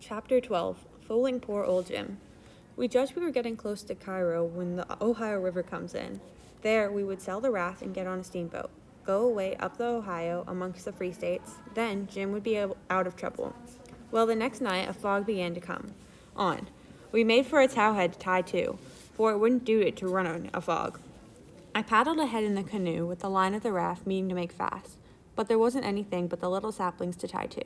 Chapter 12, Fooling Poor Old Jim. We judged we were getting close to Cairo when the Ohio River comes in. There, we would sell the raft and get on a steamboat, go away up the Ohio amongst the free states. Then Jim would be out of trouble. Well, the next night, a fog began to come on. We made for a towhead to tie to, for it wouldn't do it to run on a fog. I paddled ahead in the canoe with the line of the raft meaning to make fast, but there wasn't anything but the little saplings to tie to.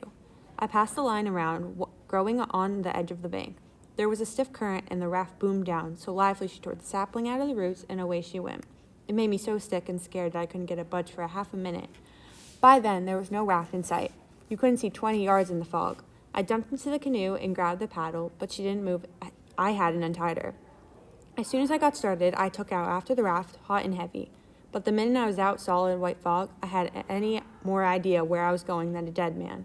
I passed the line around, growing on the edge of the bank. There was a stiff current, and the raft boomed down so lively she tore the sapling out of the roots, and away she went. It made me so sick and scared that I couldn't get a budge for a half a minute. By then, there was no raft in sight. You couldn't see 20 yards in the fog. I jumped into the canoe and grabbed the paddle, but she didn't move. I hadn't untied her. As soon as I got started, I took out after the raft, hot and heavy. But the minute I was out solid white fog, I had any more idea where I was going than a dead man.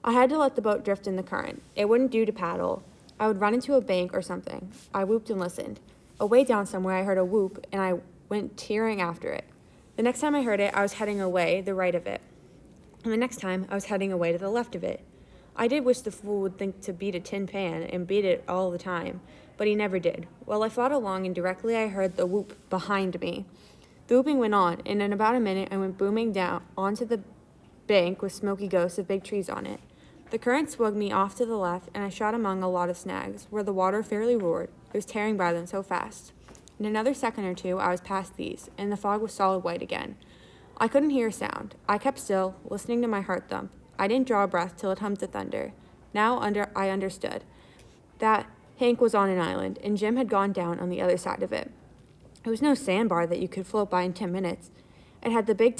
I had to let the boat drift in the current. It wouldn't do to paddle. I would run into a bank or something. I whooped and listened. Away down somewhere, I heard a whoop, and I went tearing after it. The next time I heard it, I was heading away the right of it. And the next time, I was heading away to the left of it. I did wish the fool would think to beat a tin pan and beat it all the time, but he never did. Well, I fought along, and directly I heard the whoop behind me. The whooping went on, and in about a minute, I went booming down onto the bank with smoky ghosts of big trees on it. The current swept me off to the left, and I shot among a lot of snags, where the water fairly roared. It was tearing by them so fast. In another second or two, I was past these, and the fog was solid white again. I couldn't hear a sound. I kept still, listening to my heart thump. I didn't draw a breath till it hummed to thunder. Now I understood that Hank was on an island, and Jim had gone down on the other side of it. It was no sandbar that you could float by in 10 minutes. It had the big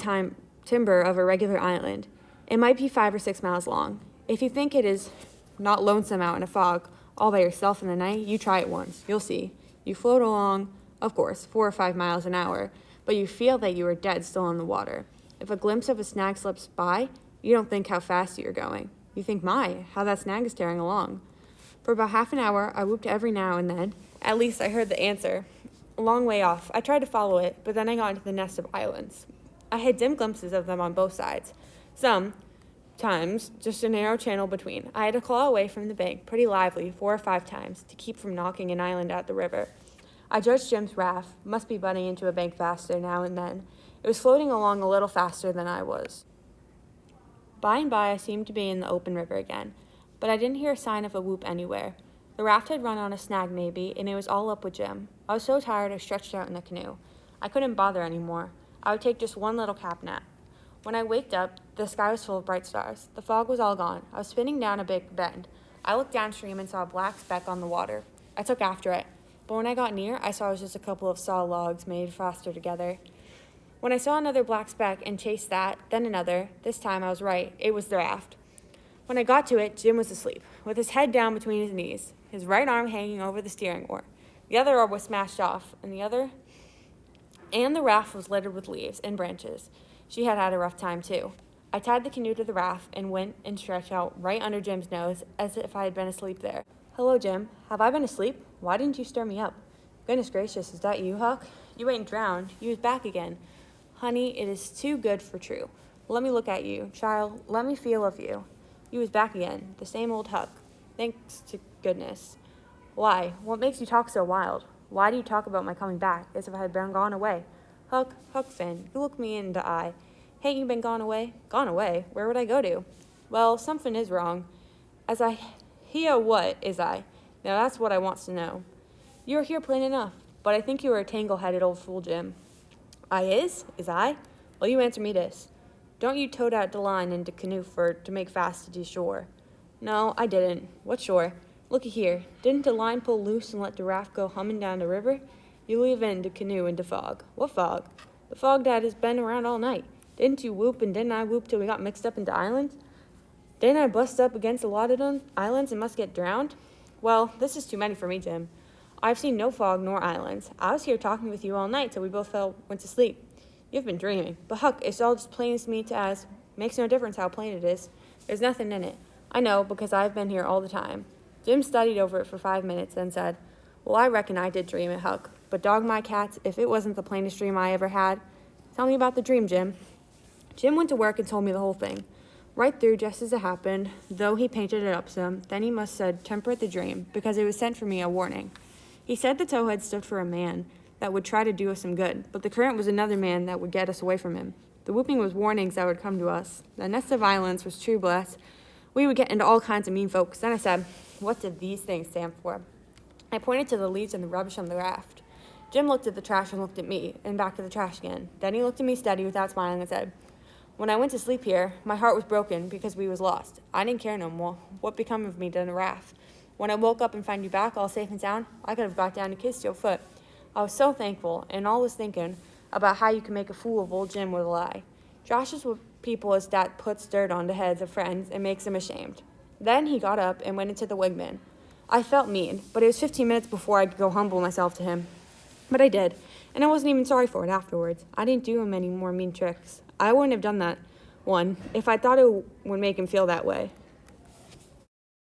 timber of a regular island. It might be 5 or 6 miles long. If you think it is not lonesome out in a fog, all by yourself in the night, you try it once. You'll see. You float along, of course, 4 or 5 miles an hour, but you feel that you are dead still in the water. If a glimpse of a snag slips by, you don't think how fast you're going. You think, my, how that snag is tearing along. For about half an hour, I whooped every now and then. At least I heard the answer. A long way off, I tried to follow it, but then I got into the nest of islands. I had dim glimpses of them on both sides. Sometimes just a narrow channel between. I had to claw away from the bank pretty lively 4 or 5 times to keep from knocking an island out the river. I judged Jim's raft must be butting into a bank faster now and then. It was floating along a little faster than I was. By and by, I seemed to be in the open river again, but I didn't hear a sign of a whoop anywhere. The raft had run on a snag maybe, and it was all up with Jim. I was so tired I stretched out in the canoe. I couldn't bother anymore. I would take just one little cap nap. When I waked up, the sky was full of bright stars. The fog was all gone. I was spinning down a big bend. I looked downstream and saw a black speck on the water. I took after it, but when I got near, I saw it was just a couple of saw logs made faster together. When I saw another black speck and chased that, then another, this time I was right. It was the raft. When I got to it, Jim was asleep, with his head down between his knees, his right arm hanging over the steering oar. The other oar was smashed off, and the raft was littered with leaves and branches. She had had a rough time, too. I tied the canoe to the raft and went and stretched out right under Jim's nose, as if I had been asleep there. "Hello, Jim. Have I been asleep? Why didn't you stir me up?" "Goodness gracious, is that you, Huck? You ain't drowned. You was back again. Honey, it is too good for true. Let me look at you. Child, let me feel of you. You was back again, the same old Huck. Thanks to goodness. Why, what makes you talk so wild? Why do you talk about my coming back, as if I had been gone away? Huck Finn, you look me in the eye. Hain't you been gone away? Gone away? Where would I go to? Well, something is wrong. As I hear what, is I? Now that's what I wants to know. You are here plain enough, but I think you are a tangle-headed old fool, Jim." "I is I? Well, you answer me this. Don't you tote out de line in de canoe to make fast to de shore?" "No, I didn't. What shore? Looky here. Didn't de line pull loose and let de raft go hummin' down de river? You leave in de canoe in de fog." "What fog?" "The fog dat has been around all night. Didn't you whoop and didn't I whoop till we got mixed up into islands? Didn't I bust up against a lot of them islands and must get drowned?" "Well, this is too many for me, Jim. I've seen no fog nor islands. I was here talking with you all night till we both went to sleep. You've been dreaming. But Huck, it's all just plain as me to as. Makes no difference how plain it is. There's nothing in it. I know, because I've been here all the time." Jim studied over it for 5 minutes, then said, "Well, I reckon I did dream it, Huck. But dog my cats, if it wasn't the plainest dream I ever had. Tell me about the dream, Jim." Jim went to work and told me the whole thing. right through just as it happened, though he painted it up some. Then he must said, temperate the dream, because it was sent for me a warning. He said the towhead stood for a man that would try to do us some good, but the current was another man that would get us away from him. The whooping was warnings that would come to us. The nest of violence was true bless. We would get into all kinds of mean folks. Then I said, what did these things stand for? I pointed to the leaves and the rubbish on the raft. Jim looked at the trash and looked at me, and back to the trash again. Then he looked at me steady without smiling and said, when I went to sleep here, my heart was broken because we was lost. I didn't care no more what become of me than the raft. When I woke up and found you back all safe and sound, I could have got down and kissed your foot. I was so thankful, and all was thinking about how you can make a fool of old Jim with a lie. Josh's what people is that puts dirt on the heads of friends and makes them ashamed. Then he got up and went into the wigman. I felt mean, but it was 15 minutes before I could go humble myself to him. But I did, and I wasn't even sorry for it afterwards. I didn't do him any more mean tricks. I wouldn't have done that one if I thought it would make him feel that way.